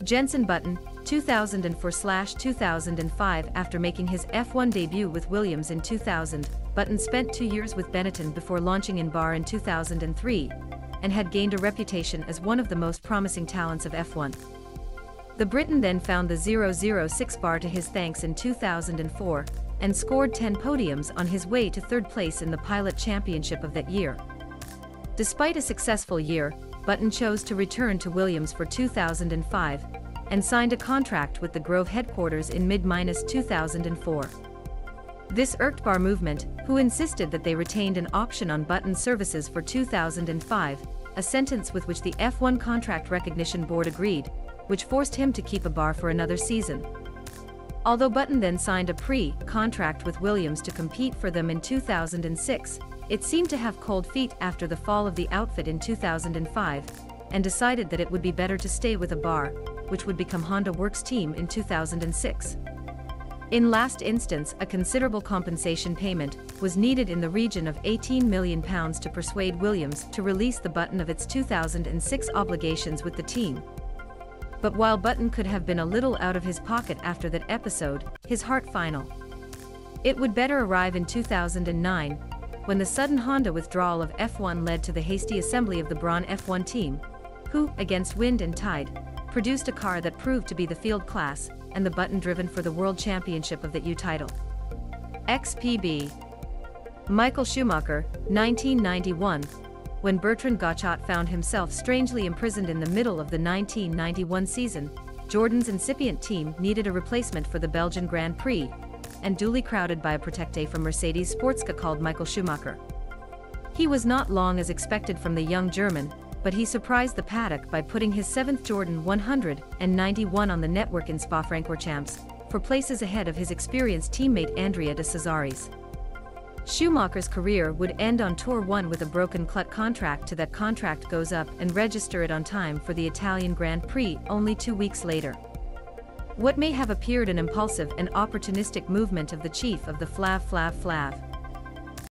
Jenson Button, 2004/2005. After making his F1 debut with Williams in 2000, Button spent 2 years with Benetton before launching in Bar in 2003, and had gained a reputation as one of the most promising talents of F1. The Briton then found the 006 bar to his thanks in 2004, and scored 10 podiums on his way to third place in the Pilot Championship of that year. Despite a successful year, Button chose to return to Williams for 2005, and signed a contract with the Grove headquarters in mid-2004. This Irked Bar movement, who insisted that they retained an option on Button's services for 2005, a sentence with which the F1 Contract Recognition Board agreed, which forced him to keep a bar for another season. Although Button then signed a pre-contract with Williams to compete for them in 2006, it seemed to have cold feet after the fall of the outfit in 2005, and decided that it would be better to stay with a bar, which would become Honda Works team in 2006. In last instance, a considerable compensation payment was needed in the region of £18 million to persuade Williams to release the Button of its 2006 obligations with the team. But while Button could have been a little out of his pocket after that episode, his heart final. It would better arrive in 2009, when the sudden Honda withdrawal of F1 led to the hasty assembly of the Brawn F1 team, who, against wind and tide, produced a car that proved to be the field class, and the Button driven for the World Championship of that U title. XPB. Michael Schumacher, 1991. When Bertrand Gauchat found himself strangely imprisoned in the middle of the 1991 season, Jordan's incipient team needed a replacement for the Belgian Grand Prix, and duly crowded by a protégé from Mercedes Sports Car called Michael Schumacher. He was not long as expected from the young German, but he surprised the paddock by putting his 7th Jordan 191 on the network in Spa-Francorchamps, for places ahead of his experienced teammate Andrea de Cesaris. Schumacher's career would end on Tour 1 with a broken clutch contract till that contract goes up and register it on time for the Italian Grand Prix only 2 weeks later. What may have appeared an impulsive and opportunistic movement of the chief of the Flav